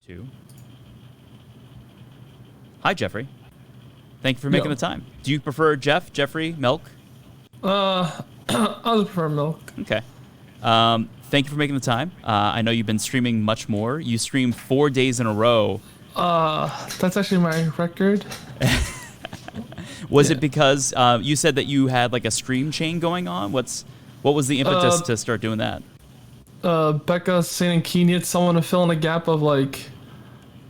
2. Hi, Jeffrey. Thank you for making the time. Do you prefer Jeffrey, Milk? I would prefer Milk. Okay. Thank you for making the time. I know you've been streaming much more. You streamed 4 days in a row. That's actually my record. Was it because you said that you had like a stream chain going on? What was the impetus to start doing that? Becca saying Key needs someone to fill in a gap of like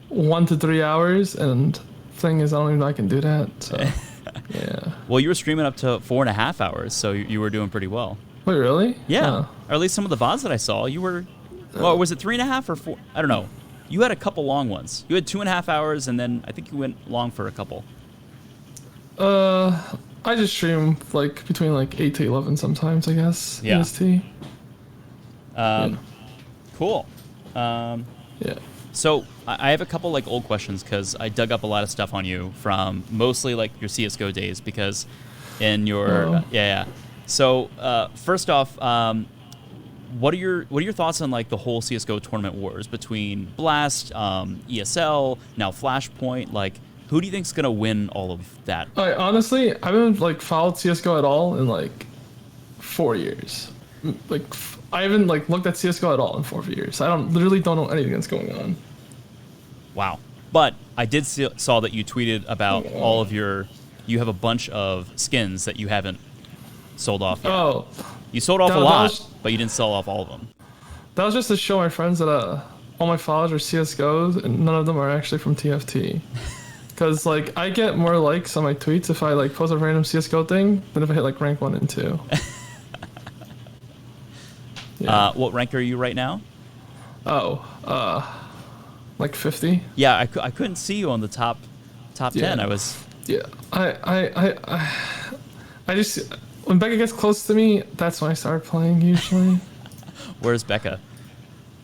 1 to 3 hours, and thing is, I don't even know I can do that. So, yeah. Well, you were streaming up to 4.5 hours, so you were doing pretty well. Wait, really? Yeah. Or at least some of the VODs that I saw, you were. Well, was it 3.5 or 4? I don't know. You had a couple long ones. You had 2.5 hours, and then I think you went long for a couple. I just stream like between like 8 to 11 sometimes, I guess. Yeah. EST. Cool. Yeah. So I have a couple like old questions because I dug up a lot of stuff on you from mostly like your CSGO days because in your So first off, what are your thoughts on like the whole CSGO tournament wars between Blast, ESL, now Flashpoint? Like, who do you think's gonna win all of that? Honestly, I haven't like followed CSGO at all in like 4 years. Like I haven't like looked at CSGO at all in 4 years. I literally don't know anything that's going on. Wow. But I did saw that you tweeted about all of you have a bunch of skins that you haven't sold off yet. Oh. You sold off a lot, but you didn't sell off all of them. That was just to show my friends that all my followers are CSGOs and none of them are actually from TFT. Because like I get more likes on my tweets if I like post a random CSGO thing than if I hit like rank 1 and 2. Yeah. What rank are you right now? Like 50. Yeah, I couldn't see you on the top 10. I was. Yeah, I just when Becca gets close to me, that's when I start playing usually. Where's Becca?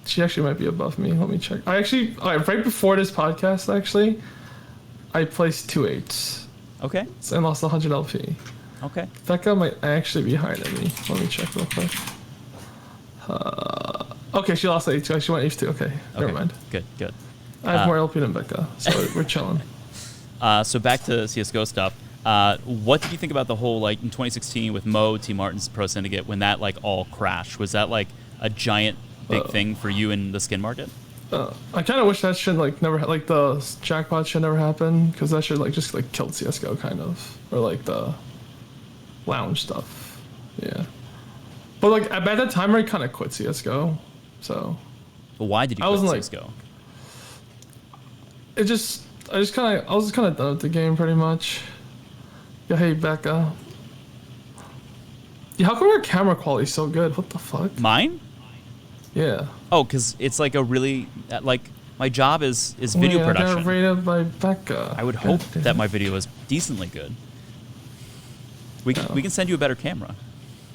She actually might be above me. Let me check. I actually right before this podcast I placed 2 8s. Okay. So I lost 100 LP. Okay. Becca might actually be higher than me. Let me check real quick. Okay, she lost 8. She went H2. Okay, never mind. Good. I have more LP than Becca, so we're chilling. So back to CSGO stuff. What did you think about the whole, like, in 2016 with Mo, T. Martin's Pro Syndicate, when that, like, all crashed? Was that, like, a giant, big thing for you in the skin market? I kind of wish that should, like, never, like, the jackpot should never happen, because that should, like, just, like, killed CSGO, kind of. Or, like, the lounge stuff. Yeah. But, like, at that time, I kind of quit CSGO, so. But why did you quit CSGO? I was kind of done with the game, pretty much. Yeah, hey, Becca. Yeah, how come your camera quality is so good? What the fuck? Mine? Yeah. Oh, because it's like a really, like, my job is video production. I got rated by Becca. I would hope that my video is decently good. We can send you a better camera.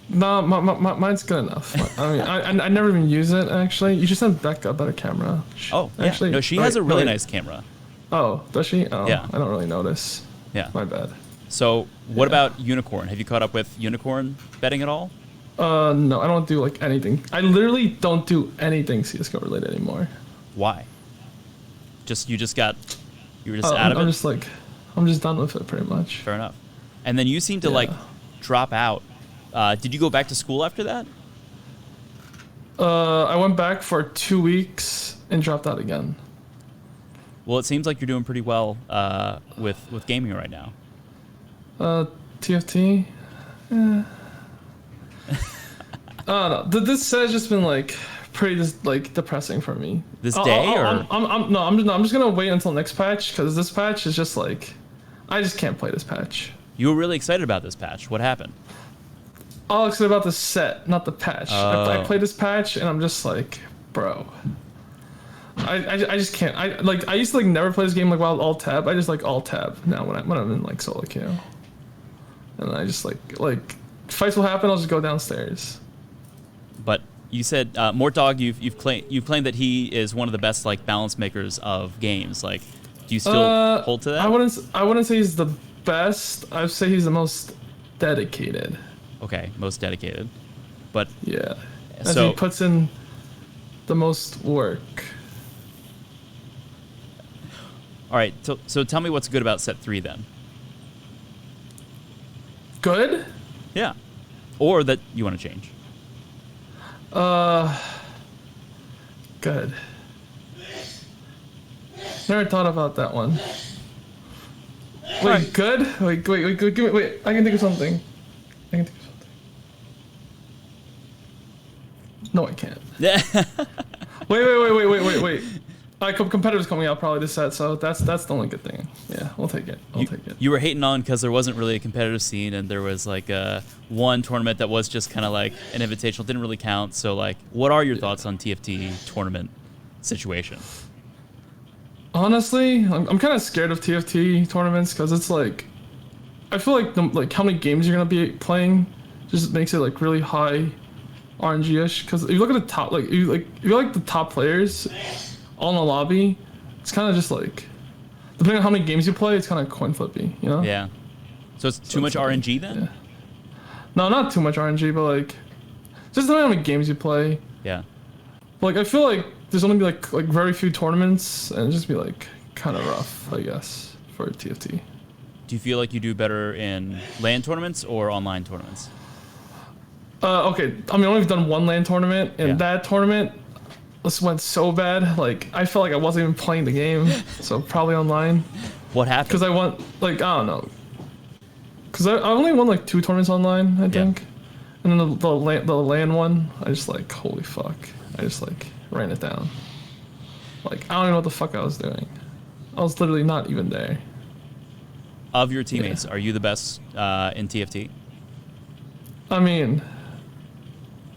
No, mine's good enough. I mean, I never even use it, actually. You should send Becca a better camera. Oh, yeah. Actually, no, she has a really nice camera. Oh, does she? Oh, yeah. I don't really notice. Yeah. My bad. So, what about Unikrn? Have you caught up with Unikrn betting at all? No, I don't do, like, anything. I literally don't do anything CSGO related anymore. Why? You were just out of it? I'm just done with it, pretty much. Fair enough. And then you seem to, like, drop out. Did you go back to school after that? I went back for 2 weeks and dropped out again. Well, it seems like you're doing pretty well with gaming right now. TFT? Yeah. I don't know. This has just been like pretty just like depressing for me. This day, or I'm just gonna wait until next patch because this patch is just like I just can't play this patch. You were really excited about this patch. What happened? All excited about the set, not the patch. I played this patch and I'm just like, bro. I just can't. I used to like never play this game like while alt tab. I just like alt tab now when I'm in like solo queue. And I just like fights will happen. I'll just go downstairs. But you said MortDog. You've claimed that he is one of the best like balance makers of games. Like, do you still hold to that? I wouldn't say he's the best. I'd say he's the most dedicated. Okay, most dedicated. But yeah, as he puts in the most work. All right. So tell me what's good about set 3 then. Good? Yeah. Or that you want to change. Good. Never thought about that one. Wait, right. good? Wait, give me, wait, I can think of something. No, I can't. Yeah. Wait. Competitors coming out probably this set, so that's the only good thing. Yeah, we'll take it. I'll take it. You were hating on because there wasn't really a competitive scene, and there was like one tournament that was just kind of like an invitational, didn't really count. So like, what are your thoughts on TFT tournament situation? Honestly, I'm kind of scared of TFT tournaments because it's like, I feel like how many games you're gonna be playing just makes it like really high RNG-ish. Because if you look at the top, if you like the top players all in the lobby, it's kind of just like, depending on how many games you play, it's kind of coin flippy, you know? Yeah. So it's too much RNG then? Yeah. No, not too much RNG, but like, just depending on how many games you play. Yeah. Like I feel like there's only be like very few tournaments, and it'd just be like kind of rough, I guess, for TFT. Do you feel like you do better in LAN tournaments or online tournaments? Okay, I mean, I've only done one LAN tournament, and that tournament this went so bad. Like, I felt like I wasn't even playing the game, so probably online. What happened? Because I won, like, I don't know. Because I only won like 2 tournaments online, I think. And then the LAN one, I just like, holy fuck. I just like ran it down. Like, I don't even know what the fuck I was doing. I was literally not even there. Of your teammates, are you the best in TFT? I mean,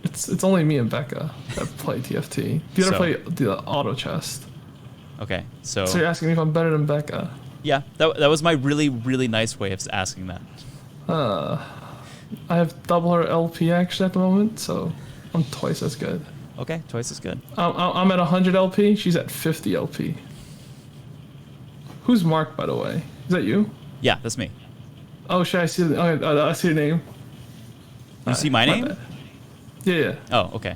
it's only me and Becca that play TFT. The other play the auto chest. Okay, so you're asking me if I'm better than Becca? Yeah, that was my really, really nice way of asking that. I have double her LP actually at the moment, so I'm twice as good. Okay, twice as good. I'm at 100 LP. She's at 50 LP. Who's Mark, by the way? Is that you? Yeah, that's me. Oh shit! I see. I see your name. You see my name? Bad. Yeah. Oh, okay.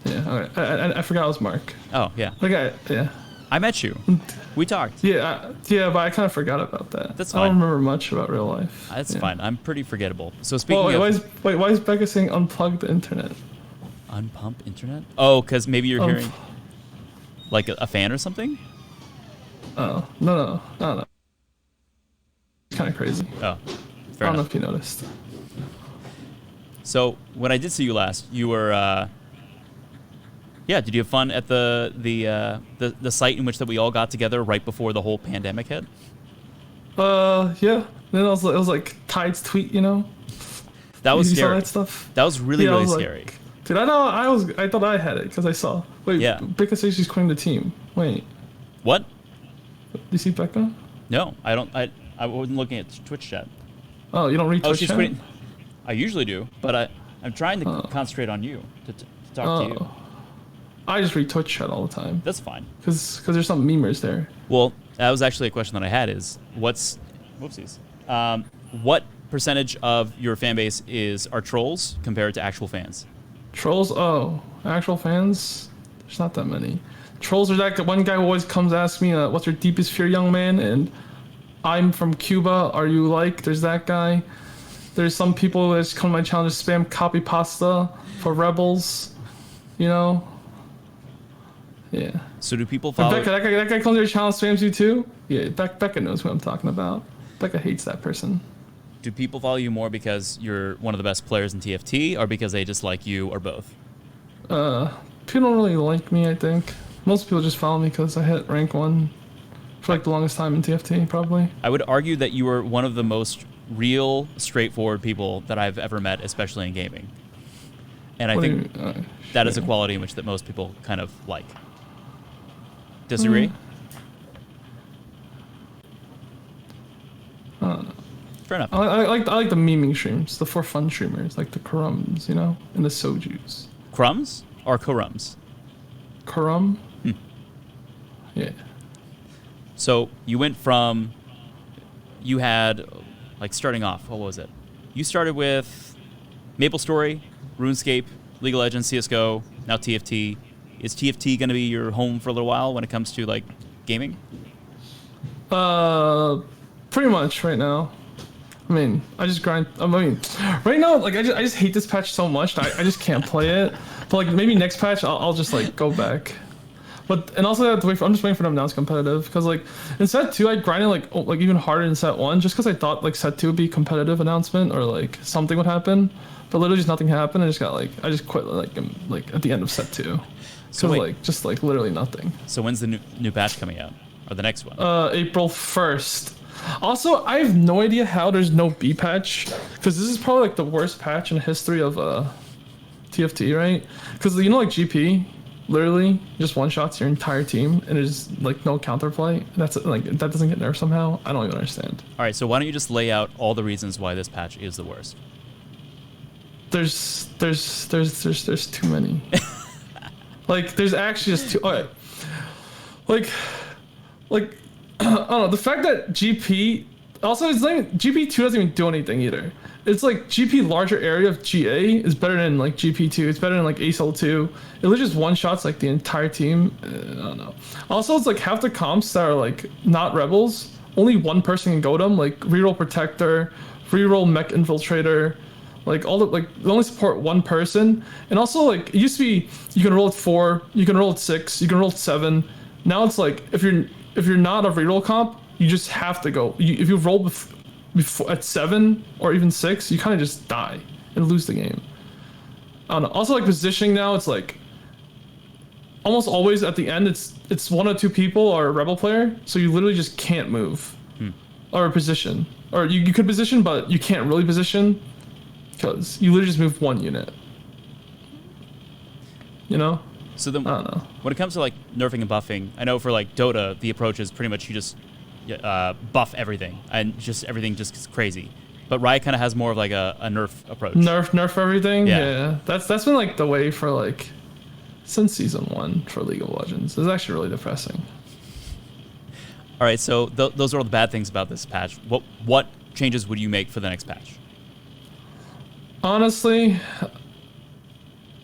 Yeah. Okay. I forgot it was Mark. Oh, yeah. Okay. Yeah. I met you. We talked. Yeah. But I kind of forgot about that. That's fine. I don't remember much about real life. That's fine. I'm pretty forgettable. So speaking of... Why is Becca saying unplug the internet? Unpump internet? Oh, because maybe you're hearing like a fan or something? Oh, no. It's kind of crazy. Oh, I don't know if you noticed. So when I did see you last, you were... did you have fun at the site in which that we all got together right before the whole pandemic hit? Yeah. Then it was like Tide's tweet, you know? That was scary. Saw that stuff? That was really, really scary. Dude, I know. I thought I had it because I saw. Wait, Becca says she's quitting the team. Wait. What? Do you see Becca? No, I don't. I wasn't looking at Twitch chat. Oh, you don't read Twitch chat? Quitting. I usually do, but I'm trying to concentrate on you to talk to you. I just read Twitch chat all the time. That's fine. Because there's some memers there. Well, that was actually a question that I had is, whoopsies. What percentage of your fan base are trolls compared to actual fans? Trolls? Oh, actual fans? There's not that many. Trolls are that one guy who always comes ask me, what's your deepest fear, young man? And I'm from Cuba. Are you like? There's that guy. There's some people that just come to my channel and spam copy pasta for rebels. You know? Yeah. So do people follow... Becca, that guy comes to your channel and spams you too? Yeah, Becca knows what I'm talking about. Becca hates that person. Do people follow you more because you're one of the best players in TFT, or because they just like you, or both? People don't really like me, I think. Most people just follow me because I hit rank 1 for like the longest time in TFT, probably. I would argue that you are one of the most real, straightforward people that I've ever met, especially in gaming. And I think that is a quality in which that most people kind of like. Disagree? I don't know. Fair enough. I like the memeing streams, the for fun streamers, like the Kurums, you know, and the Sojus. Crumbs or Kurums? Kurum? Yeah. So you went from, you had, like starting off, what was it? You started with MapleStory, RuneScape, League of Legends, CSGO, now TFT. Is TFT going to be your home for a little while when it comes to like gaming? Pretty much right now. I mean, I just grind. I mean, right now, like I just hate this patch so much. I just can't play it. But like maybe next patch, I'll just like go back. But and also I have to wait for, I'm just waiting for them to announce competitive because like in set 2 I grinded like even harder in set 1 just because I thought like set 2 would be competitive announcement or like something would happen. But literally just nothing happened. I just quit like at the end of set 2. So like just like literally nothing. So when's the new patch coming out or the next one? April 1st. Also, I have no idea how there's no B patch because this is probably like the worst patch in the history of TFT, right? Because you know like GP literally just one shots your entire team and there's like no counterplay. That's like that doesn't get nerfed somehow. I don't even understand. All right, so why don't you just lay out all the reasons why this patch is the worst? There's too many. Like there's actually just too. Okay. Like I don't know, the fact that GP also it's like GP2 doesn't even do anything either. It's like GP larger area of GA is better than like GP2. It's better than like ACL2. It literally just one shots like the entire team. I don't know. Also, it's like half the comps that are like not rebels. Only one person can go them. Like reroll protector, reroll mech infiltrator. Like all the like they only support one person. And also like it used to be you can roll at 4, you can roll at 6, you can roll at 7. Now it's like if you're not a reroll comp, you just have to go. If you roll before at 7 or even 6, you kind of just die and lose the game. I don't know. Also, like positioning now, it's like almost always at the end, it's 1 or 2 people or a rebel player, so you literally just can't move or position, or you could position, but you can't really position because you literally just move 1 unit. You know? So then, I don't know. When it comes to like nerfing and buffing, I know for like Dota, the approach is pretty much you just buff everything and just everything just gets crazy. But Riot kind of has more of like a nerf approach. Nerf everything. Yeah. That's been like the way for like since season 1 for League of Legends. It's actually really depressing. All right, so those are all the bad things about this patch. What changes would you make for the next patch? Honestly,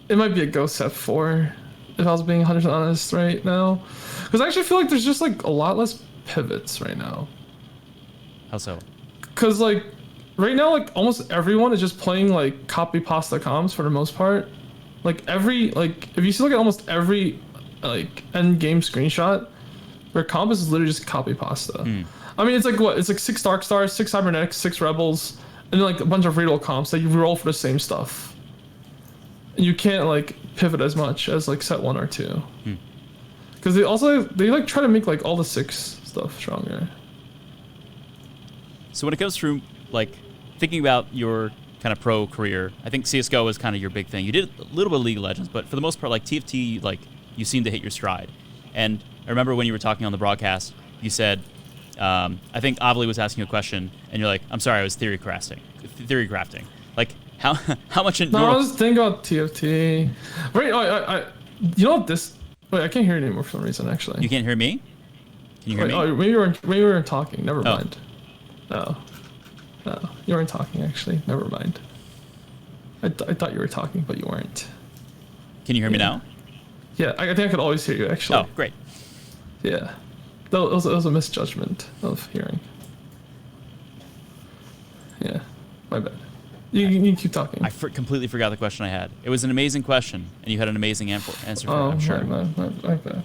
it might be a go set 4 if I was being 100% honest right now. Because I actually feel like there's just like a lot less pivots right now. How so? Because like right now like almost everyone is just playing like copy pasta comps for the most part. Like if you see look at almost every like end game screenshot, their comp is literally just copy pasta. I mean it's like what? It's like 6 Dark Stars, 6 Cybernetics, 6 Rebels, and then like a bunch of reroll comps that you reroll for the same stuff. And you can't like pivot as much as like set 1 or 2. Because they like try to make like all the 6 stuff stronger. So when it comes through like thinking about your kind of pro career, I think CSGO is kind of your big thing. You did a little bit of League of Legends, but for the most part, like TFT, like you seem to hit your stride. And I remember when you were talking on the broadcast, you said, I think Avli was asking you a question, and you're like, "I'm sorry, I was theory crafting." Like how much? No, I was thinking about TFT. Right, you know what this? Wait, I can't hear you anymore for some reason. Actually, you can't hear me? Can you hear me? Oh, maybe we weren't talking. Never mind. No, you weren't talking actually. Never mind. I thought you were talking, but you weren't. Can you hear me now? Yeah, I think I could always hear you actually. Oh, great. Yeah, that was a misjudgment of hearing. Yeah, my bad. You keep talking. I completely forgot the question I had. It was an amazing question, and you had an amazing answer for it, I'm sure. My bad.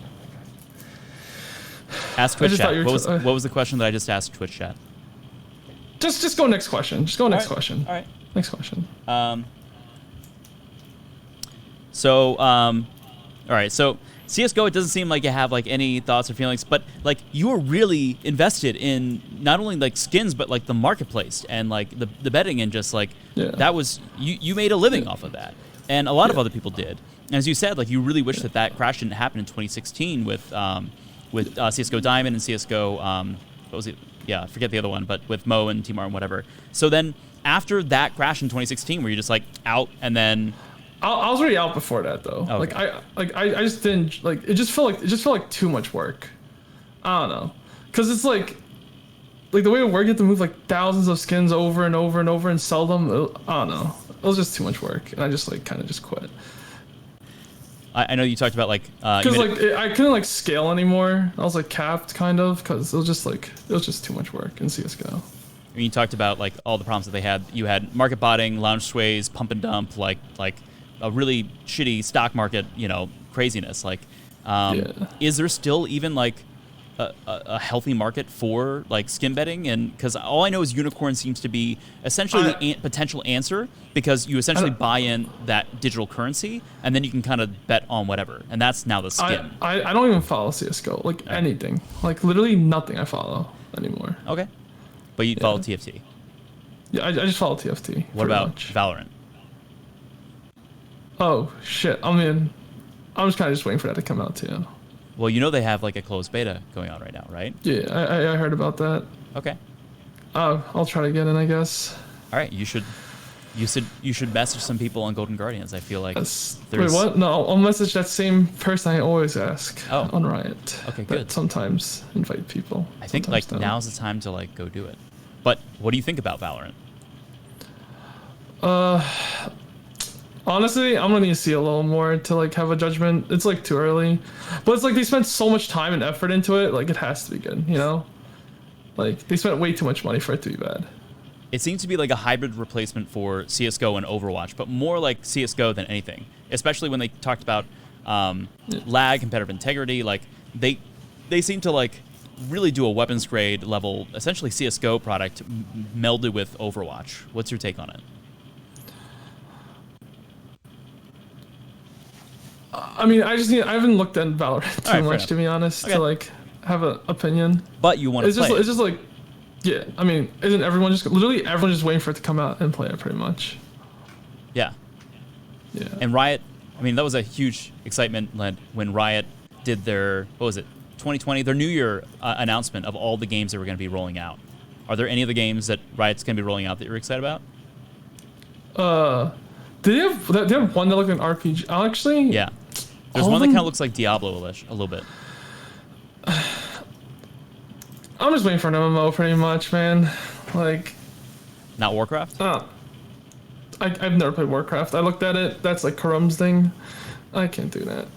Ask Twitch chat. What was the question that I just asked Twitch chat? Just go next question. Just go next question. All right. Next question. All right. So CSGO, it doesn't seem like you have like any thoughts or feelings, but like you were really invested in not only like skins, but like the marketplace and like the betting and just like that was you made a living off of that, and a lot of other people did. And as you said, like you really wish that crash didn't happen in 2016 with CSGO Diamond and CSGO what was it? Yeah, I forget the other one, but with Mo and Timar and whatever. So then after that crash in 2016, were you just like out and then? I was already out before that though. Okay. I just didn't like it. Just felt like too much work. I don't know, cause it's like the way it worked, you have to move like thousands of skins over and over and over and sell them. I don't know. It was just too much work, and I just like kind of just quit. I know you talked about like because I couldn't like scale anymore. I was like capped kind of because it was just too much work in CS:GO. you talked about like all the problems that they had. You had market botting, lounge sways, pump and dump, like a really shitty stock market, craziness. Like, is there still even like a healthy market for like skin betting? And because all I know is Unikrn seems to be essentially the potential answer, because you essentially buy in that digital currency and then you can kind of bet on whatever, and that's now the skin. I don't even follow CS:GO, like anything, like literally nothing I follow anymore. Okay, but you follow TFT. Yeah, I just follow TFT. What about Valorant? Oh shit! I mean, I'm just kind of waiting for that to come out too. Well, they have like a closed beta going on right now, right? Yeah, I heard about that. Okay. I'll try to get in, I guess. All right, you should message some people on Golden Guardians. I feel like there's... Wait, what? No, I'll message that same person I always ask on Riot. Okay, good. Sometimes invite people. I think like now's the time to like go do it. But what do you think about Valorant? Honestly, I'm gonna need to see a little more to like have a judgment. It's like too early, but it's like they spent so much time and effort into it. Like it has to be good, Like they spent way too much money for it to be bad. It seems to be like a hybrid replacement for CS:GO and Overwatch, but more like CS:GO than anything. Especially when they talked about lag, competitive integrity. Like they seem to like really do a weapons grade level, essentially CS:GO product melded with Overwatch. What's your take on it? I mean, I haven't looked at Valorant too much, to be honest, to like have an opinion. But you want to play It's just like, yeah, I mean, isn't everyone literally everyone just waiting for it to come out and play it pretty much? Yeah. Yeah. And Riot, I mean, that was a huge excitement when Riot did their, 2020, their New Year announcement of all the games that were going to be rolling out. Are there any of the games that Riot's going to be rolling out that you're excited about? They have one that looked like an RPG. Actually, yeah. There's one that kind of looks like Diablo-ish, a little bit. I'm just waiting for an MMO pretty much, man. Like, not Warcraft? I've never played Warcraft. I looked at it. That's like Karum's thing. I can't do that.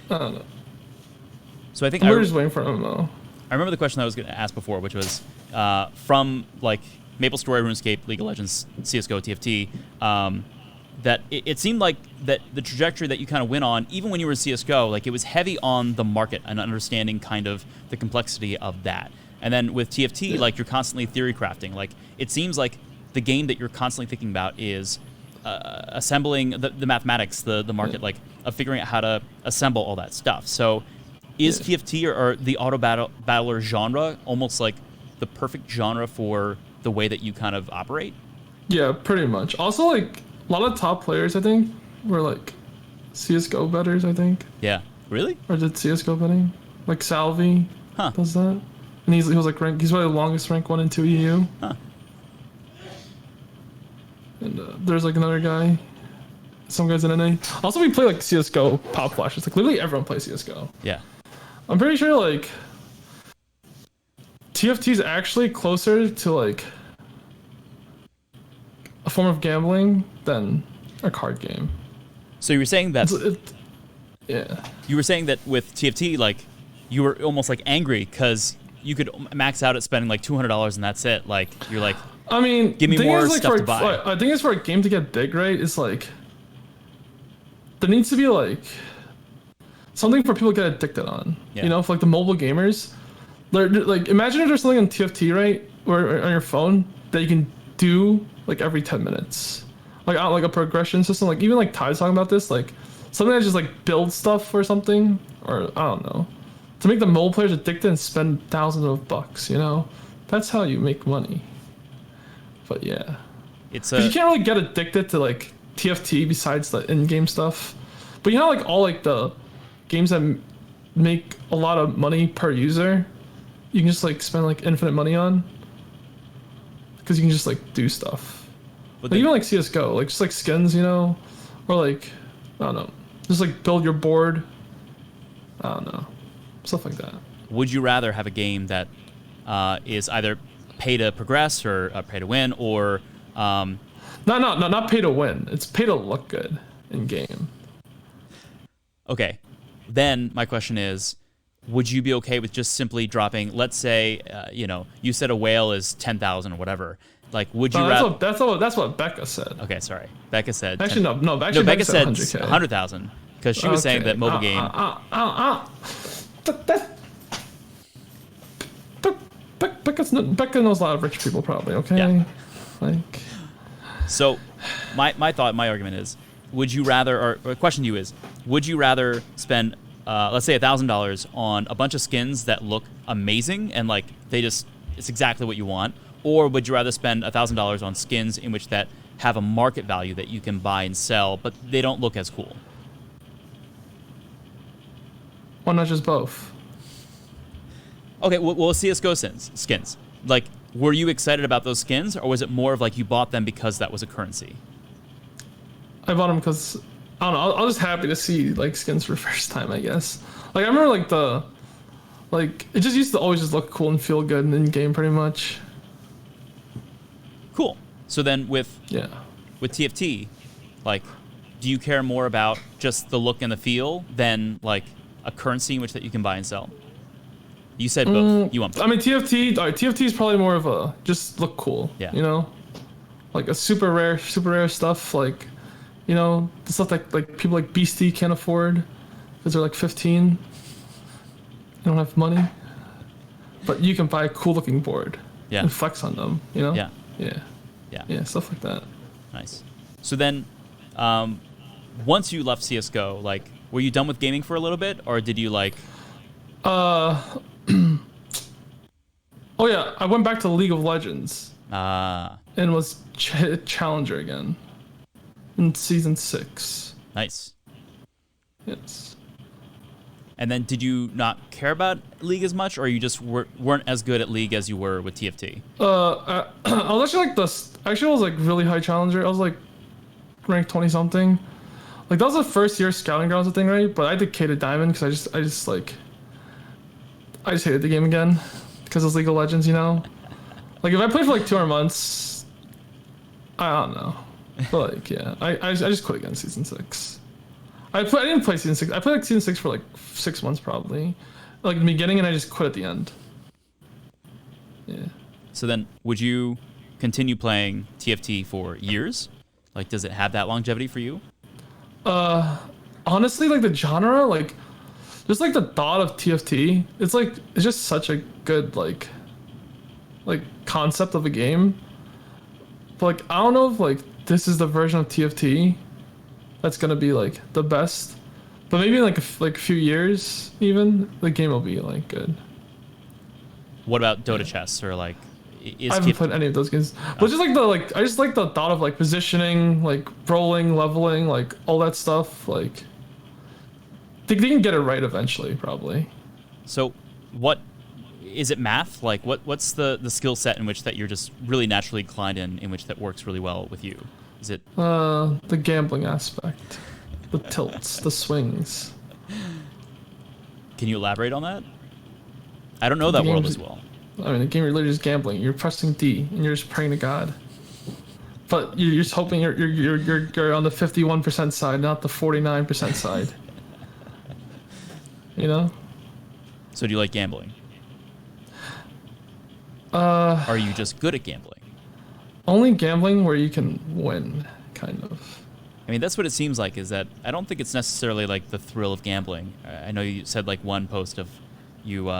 I don't know. So I think we're just waiting for an MMO. I remember the question I was going to ask before, which was from like MapleStory, RuneScape, League of Legends, CS:GO, TFT, that it seemed like that the trajectory that you kind of went on, even when you were in CS:GO, like it was heavy on the market and understanding kind of the complexity of that. And then with TFT, like you're constantly theory crafting. Like it seems like the game that you're constantly thinking about is assembling the mathematics, the market, like of figuring out how to assemble all that stuff. So is TFT or the auto battler genre almost like the perfect genre for the way that you kind of operate? Yeah, pretty much. Also, like a lot of top players, I think, were like CS:GO betters. I think. Yeah. Really? Or did CS:GO betting? Like Salvi does that, and he was like ranked. He's probably the longest rank 1 and 2 EU. Huh. And there's like another guy. Some guys in NA. Also, we play like CS:GO pop flashes. Like literally everyone plays CS:GO. Yeah. I'm pretty sure like TFT is actually closer to like a form of gambling than a card game. So you were saying that yeah. You were saying that with TFT, like you were almost like angry because you could max out at spending like $200 and that's it. Like you're like, I mean, give me more stuff to buy. I think it's for a game to get big, right? It's like there needs to be like something for people to get addicted on. Yeah. You know, for like the mobile gamers. Like imagine if there's something on TFT, right, or on your phone that you can do like every 10 minutes, like a progression system, like even like Ty's talking about this, like something that just like builds stuff or something, or I don't know, to make the mobile players addicted and spend thousands of bucks. You know, that's how you make money. But yeah, you can't really get addicted to like TFT besides the in-game stuff. But you know, like all like the games that make a lot of money per user, you can just like spend like infinite money on, because you can just like do stuff. Like, even like CS:GO, like just like skins, you know, or like I don't know, just like build your board. I don't know, stuff like that. Would you rather have a game that is either pay to progress or pay to win, or not pay to win? It's pay to look good in game. Okay. Then my question is, would you be okay with just simply dropping, let's say, you said a whale is 10,000 or whatever. Like, would you rather? That's what Becca said. Okay, sorry. Becca said. Actually, no. Becca said 100K. 100,000 because she was saying that mobile game. Becca knows a lot of rich people, probably. Okay. Yeah. Like. So, my argument is, would you rather, or the question to you is, would you rather spend, let's say $1,000 on a bunch of skins that look amazing and like it's exactly what you want, or would you rather spend $1,000 on skins in which that have a market value that you can buy and sell, but they don't look as cool? Why not just both? Okay, well, CSGO skins. Like, were you excited about those skins, or was it more of like you bought them because that was a currency? I bought them because, I don't know, I was happy to see like skins for the first time, I guess. Like, I remember it just used to always just look cool and feel good in game pretty much. Cool. So then with TFT, like, do you care more about just the look and the feel than like a currency in which that you can buy and sell? You said both. You want both. I mean, TFT is probably more of a just look cool. Yeah. You know, like a super rare stuff. Like, you know, the stuff that like people like Beastie can't afford because they're like 15. They don't have money, but you can buy a cool looking board. Yeah. And flex on them. You know. Yeah. Yeah, stuff like that. Nice. So then, once you left CSGO, like, were you done with gaming for a little bit, or did you like? Oh yeah, I went back to League of Legends. And was challenger again in season 6. Nice. Yes. And then, did you not care about League as much, or you just weren't as good at League as you were with TFT? I was actually I was like really high challenger. I was like ranked 20 something. Like that was the first year scouting grounds thing, right? But I did K to Diamond because I just hated the game again because it's League of Legends, you know. Like if I played for like 200 months, I don't know. But like yeah, I just quit again season 6. I didn't play season 6. I played like season 6 for like 6 months probably, like in the beginning, and I just quit at the end. Yeah. So then, would you continue playing TFT for years? Like, does it have that longevity for you? Honestly, like the genre, like just like the thought of TFT, it's just such a good like concept of a game. But like I don't know if like this is the version of TFT that's gonna be like the best, but maybe in like a few years even the game will be like good. What about Dota chess or like? I haven't played any of those games, but just like I just like the thought of like positioning, like rolling, leveling, like all that stuff. Like they can get it right eventually, probably. So, what is it? Math? Like what's the skill set in which that you're just really naturally inclined in which that works really well with you? Is it the gambling aspect, the tilts, the swings? Can you elaborate on that? I don't know that world as well. I mean, the game you're literally just gambling. You're pressing D and you're just praying to God. But you're just hoping you're on the 51% side, not the 49% side. You know? So do you like gambling? Are you just good at gambling? Only gambling where you can win, kind of. I mean, that's what it seems like, is that I don't think it's necessarily like the thrill of gambling. I know you said like one post of you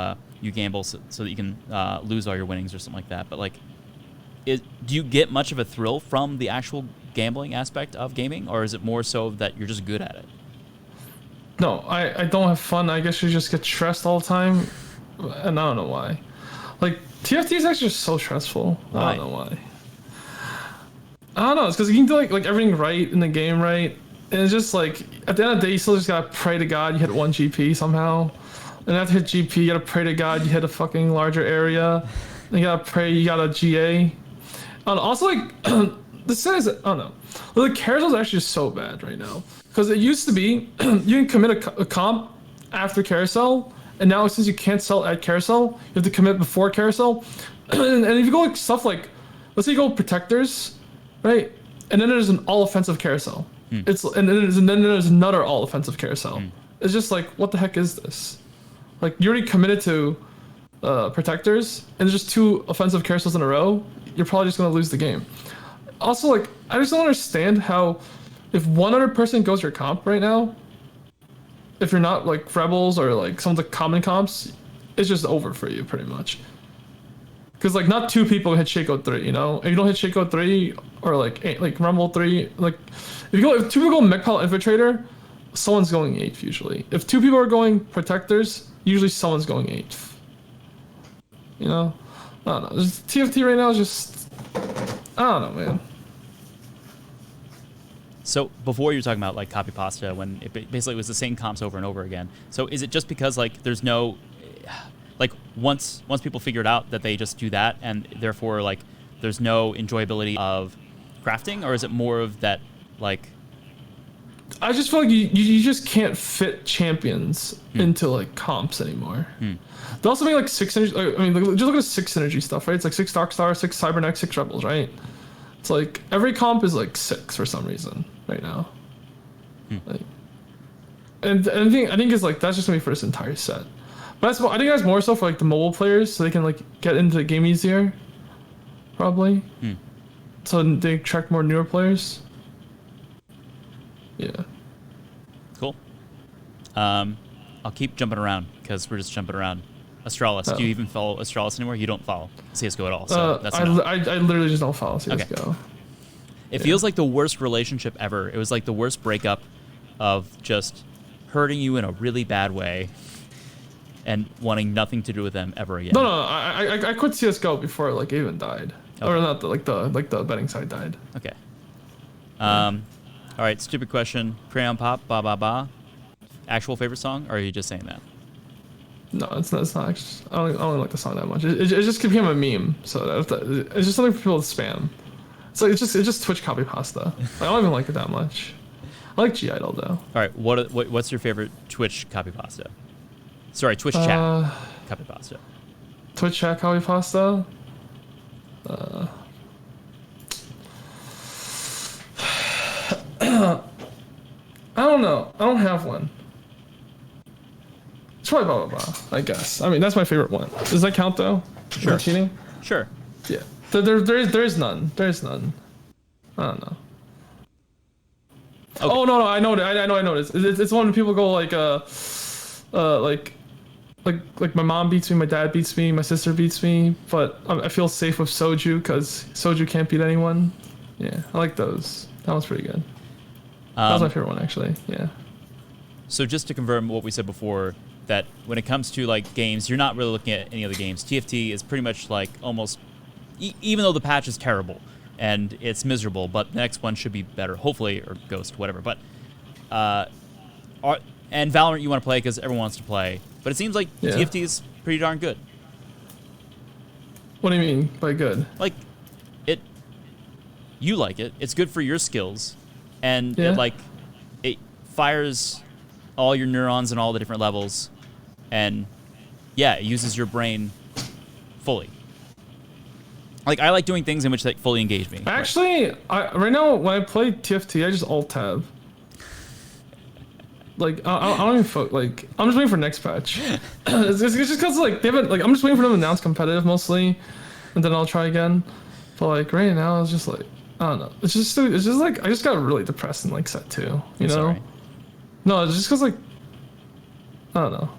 gamble so that you can lose all your winnings or something like that. But like, do you get much of a thrill from the actual gambling aspect of gaming, or is it more so that you're just good at it? No, I don't have fun. I guess you just get stressed all the time, and I don't know why. Like TFT is actually just so stressful. Why? I don't know why. I don't know. It's because you can do like everything right in the game, right? And it's just like at the end of the day, you still just gotta pray to God you hit 1 GP somehow. And after hit GP, you gotta pray to God you hit a fucking larger area. And you gotta pray you got a GA. And also, like, the set is, I don't know. Well, the carousel is actually so bad right now. Because it used to be, you can commit a comp after carousel. And now, since you can't sell at carousel, you have to commit before carousel. And if you go like stuff like, let's say you go protectors, right? And then there's an all offensive carousel. And then there's another all offensive carousel. It's just like, what the heck is this? Like, you already committed to protectors, and there's just 2 offensive carousels in a row. You're probably just gonna lose the game. Also, like, I just don't understand how, if one other person goes your comp right now, if you're not like Rebels or like some of the common comps, it's just over for you pretty much. Because like not 2 people hit Shaco 3, you know? If you don't hit Shaco 3 or like Rumble 3, like if 2 people go Mechpal Infiltrator, someone's going 8th usually. If 2 people are going Protectors, usually someone's going 8th. You know? I don't know. Just, TFT right now is just, I don't know, man. So before you were talking about like copy pasta when it basically was the same comps over and over again. So is it just because like there's no, like once people figure it out that they just do that and therefore like there's no enjoyability of crafting, or is it more of that like? I just feel like you just can't fit champions into like comps anymore. They also make like 6 energy. I mean, just look at 6 energy stuff, right? It's like 6 Darkstar, 6 Cybernex, 6 Rebels, right? It's like every comp is like 6 for some reason right now. Like, and I think it's like that's just gonna be for this entire set. But I think that's more so for like the mobile players, so they can like get into the game easier, probably. So they attract more newer players. Yeah. Cool. I'll keep jumping around because we're just jumping around. Astralis, do you even follow Astralis anymore? You don't follow CSGO at all, so that's I literally just don't follow CSGO. Okay. It feels like the worst relationship ever. It was like the worst breakup of just hurting you in a really bad way and wanting nothing to do with them ever again. No, I quit CSGO before like it even died. Okay. Or not the betting side died. Okay. All right, stupid question. Crayon Pop, ba ba ba. Actual favorite song, or are you just saying that? No, it's not. Actually, I don't like the song that much. It just became a meme, so it's just something for people to spam. So it's just Twitch copy pasta. I don't even like it that much. I like G Idol though. All right, what's your favorite Twitch copy pasta? Sorry, Twitch chat copy pasta. Twitch chat copy pasta. I don't know. I don't have one. It's probably blah blah blah, I guess. I mean, that's my favorite one. Does that count though? Sure. Cheating? Sure. Yeah. There is none. There is none. I don't know. Okay. Oh no, I know it. It's one when people go like like my mom beats me, my dad beats me, my sister beats me, but I feel safe with Soju because Soju can't beat anyone. Yeah, I like those. That was pretty good. That was my favorite one actually. Yeah. So just to confirm what we said before, that when it comes to like games, you're not really looking at any other games. TFT is pretty much like almost, even though the patch is terrible and it's miserable, but the next one should be better, hopefully, or Ghost, whatever. But and Valorant you want to play because everyone wants to play, but it seems like TFT is pretty darn good. What do you mean by good? Like you like it. It's good for your skills, and it fires all your neurons and all the different levels, and it uses your brain fully. Like I like doing things in which they fully engage me. Actually, right now when I play TFT, I just alt tab. Like I don't even like I'm just waiting for next patch. it's just because like they haven't like I'm just waiting for them to announce competitive mostly, and then I'll try again. But like right now, it's just like I don't know. It's just like I just got really depressed in like set 2. You know? Sorry. No, it's just because like I don't know.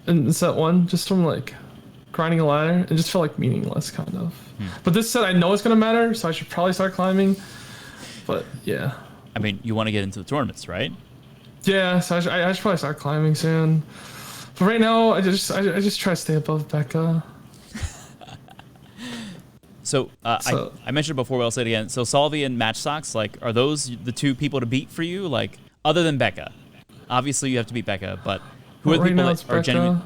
In set 1, just from like grinding a ladder, it just felt like meaningless kind of. But this set I know it's gonna matter, so I should probably start climbing. But yeah. I mean, you want to get into the tournaments, right? Yeah, so I should probably start climbing soon. But right now, I just try to stay above Becca. So, I mentioned it before, but I'll say it again. So Salvi and Match Socks, like, are those the 2 people to beat for you? Like, other than Becca? Obviously, you have to beat Becca, but who are the people that are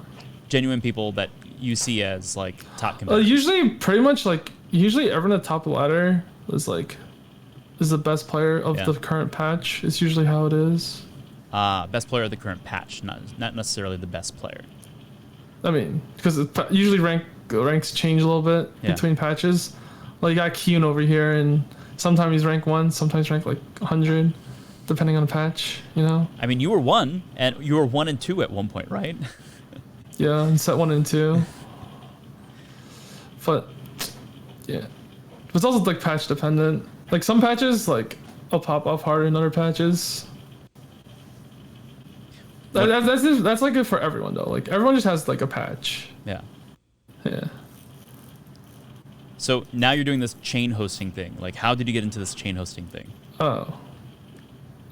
genuine people that you see as, like, top competitors? Usually, pretty much, like, everyone at the top of the ladder is the best player of the current patch. It's usually how it is. Best player of the current patch, not necessarily the best player. I mean, because usually ranks change a little bit between patches. Like you got Kiyun over here, and sometimes he's rank 1, sometimes rank like 100. depending on the patch, you know. I mean, you were 1, and you were 1 and 2 at one point, right? Yeah, and set 1 and 2. But yeah, it's also like patch dependent. Like some patches, like I'll pop off harder than other patches. That's like it for everyone though. Like everyone just has like a patch. Yeah. Yeah. So now you're doing this chain hosting thing. Like, how did you get into this chain hosting thing? Oh.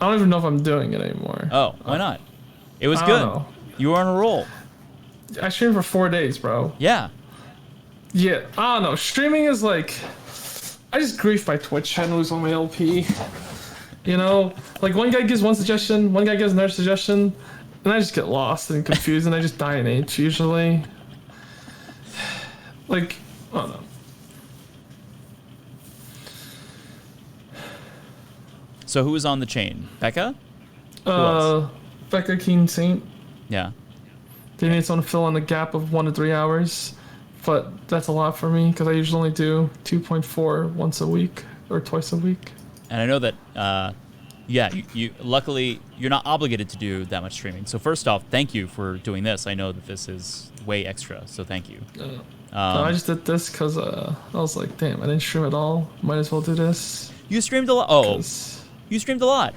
I don't even know if I'm doing it anymore. Oh, why not? It was I good. don't know. You were on a roll. I streamed for 4 days, bro. Yeah. Yeah, I don't know. Streaming is like, I just grief my Twitch and lose all my LP. You know, like one guy gives one suggestion, one guy gives another suggestion, and I just get lost and confused, and I just die in H usually. Like, I don't know. So who was on the chain? Becca? Who else? Becca Keen Saint. Yeah. They need someone to fill in the gap of 1 to 3 hours, but that's a lot for me because I usually only do 2.4 once a week or twice a week. And I know that, yeah, you luckily you're not obligated to do that much streaming. So first off, thank you for doing this. I know that this is way extra, so thank you. No, I just did this because I was like, damn, I didn't stream at all. Might as well do this. You streamed a lot. Oh, you streamed a lot.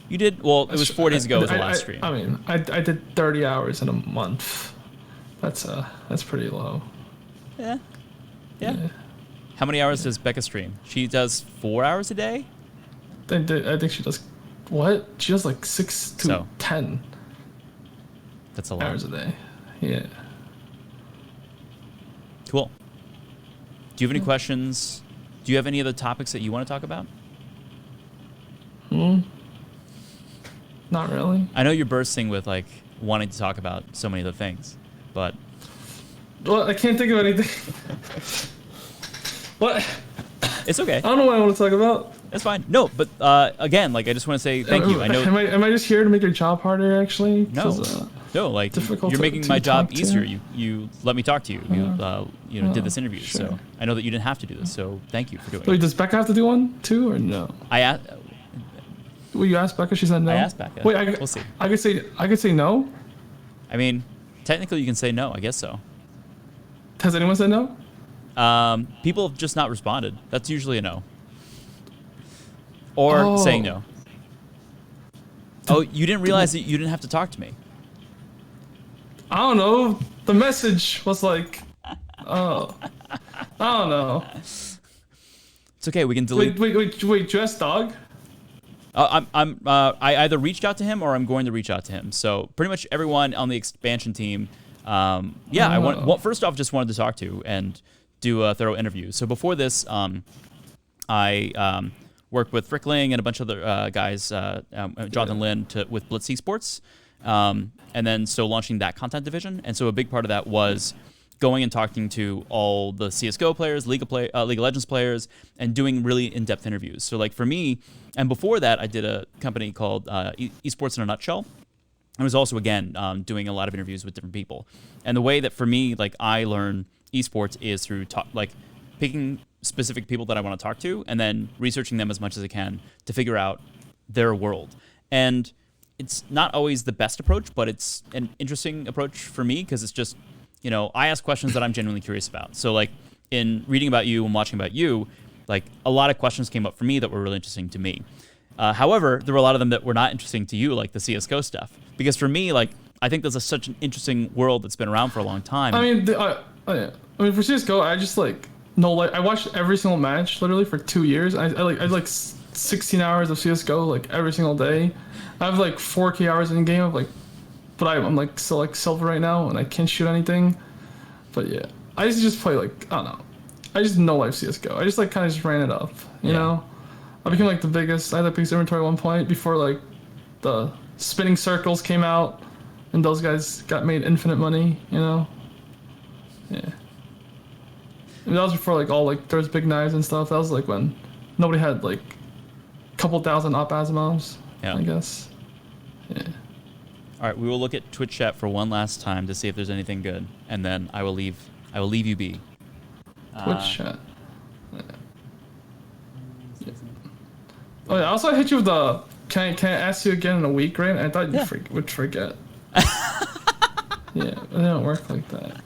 You did. Well, it was 4 days ago. Was the last stream. I mean, I did 30 hours in a month. That's pretty low. Yeah. Yeah. How many hours does Becca stream? She does 4 hours a day. I think she does. What? She does like 6 to 10. That's a lot. Hours a day. Yeah. Cool. Do you have any questions? Do you have any other topics that you want to talk about? Not really. I know you're bursting with like wanting to talk about so many other things, but well, I can't think of anything. What? It's okay. I don't know what I want to talk about. That's fine. No, but again, like I just want to say thank you. I know. Am I just here to make your job harder? Actually, no. No, like you're making my job easier. You let me talk to you. You did this interview, sure. So I know that you didn't have to do this. So thank you for doing it. Wait, does Becca have to do one too, or no? I asked. Well, you asked Becca. She said no. I asked Becca. Wait, we'll see. I could say no. I mean, technically, you can say no. I guess so. Has anyone said no? People have just not responded. That's usually a no. Or saying no. Oh, you didn't realize that you didn't have to talk to me. I don't know. The message was like, oh, I don't know. It's okay. We can delete. Wait. Dress dog. I either reached out to him or I'm going to reach out to him. So pretty much everyone on the expansion team. I first off just wanted to talk to and do a thorough interview. So before this, I worked with Frickling and a bunch of other guys, Jonathan Lin, with Blitz Esports, and then so launching that content division. And so a big part of that was going and talking to all the CSGO players, League of Legends players, and doing really in-depth interviews. So like for me, and before that, I did a company called Esports in a Nutshell. I was also, again, doing a lot of interviews with different people. And the way that for me, like I learn esports is through picking specific people that I want to talk to and then researching them as much as I can to figure out their world. And it's not always the best approach, but it's an interesting approach for me because it's just, I ask questions that I'm genuinely curious about. So like in reading about you and watching about you, like a lot of questions came up for me that were really interesting to me. However, there were a lot of them that were not interesting to you, like the CSGO stuff. Because for me, like, I think there's such an interesting world that's been around for a long time. I mean, for CSGO, I just I watched every single match literally for 2 years. I like 16 hours of CSGO like every single day. I have like 4K hours in game of but I'm like still like silver right now and I can't shoot anything. But yeah, I used to just play I don't know. I just know life CSGO. I just kind of just ran it up, you know. I became the biggest. I had the biggest inventory at one point before the spinning circles came out, and those guys got made infinite money, Yeah. And that was before there was big knives and stuff. That was when nobody had a couple thousand op Asimovs. Yeah. I guess. Yeah. All right, we will look at Twitch chat for one last time to see if there's anything good, and then I will leave you be. Twitch chat. Yeah. Oh yeah. Also, I hit you with the can I ask you again in a week, right? I thought you would forget. Yeah, it don't work like that.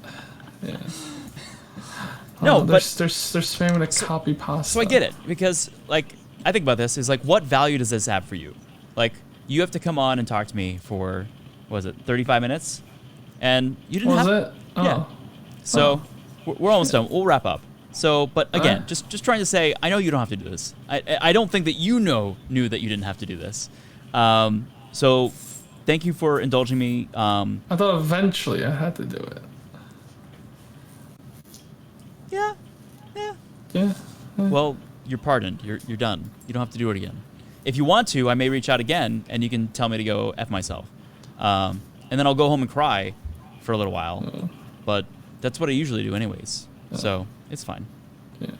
Yeah. No, they're but spamming a copy pasta. So I get it, because like I think about this is like, what value does this have for you? Like, you have to come on and talk to me for, what was it, 35 minutes, and you didn't have. Was it? Oh. Yeah. So we're almost done. We'll wrap up. So, but again, just trying to say, I know you don't have to do this. I don't think that you knew that you didn't have to do this. So, thank you for indulging me. I thought eventually I had to do it. Yeah. Yeah. Well, you're pardoned. You're done. You don't have to do it again. If you want to, I may reach out again, and you can tell me to go F myself. And then I'll go home and cry for a little while. But that's what I usually do anyways. So it's fine. Yeah.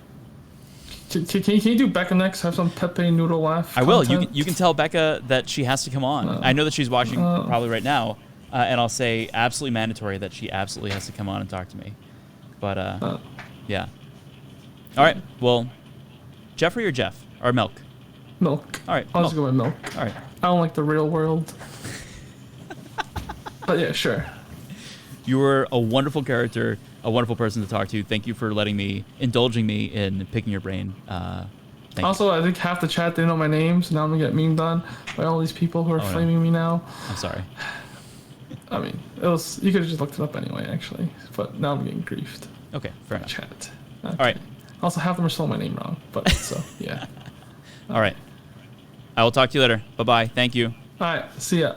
Can you do Becca next? Have some Pepe noodle laugh. I will. You can tell Becca that she has to come on. I know that she's watching probably right now, and I'll say absolutely mandatory that she absolutely has to come on and talk to me. But yeah. All right. Well, Jeffrey or Jeff or Milk? Milk. All right. I'll just go with Milk. All right. I don't like the real world. But yeah, sure. You were a wonderful character, a wonderful person to talk to. Thank you for indulging me in picking your brain. Also, I think half the chat didn't know my name, so now I'm gonna get memed on by all these people who are flaming me now. I'm sorry. I mean, you could have just looked it up anyway, actually. But now I'm getting griefed. Okay, fair enough. Chat. Okay. All right. Also, half of them are spelling my name wrong, but so yeah. All right. I will talk to you later. Bye-bye. Thank you. All right. See ya.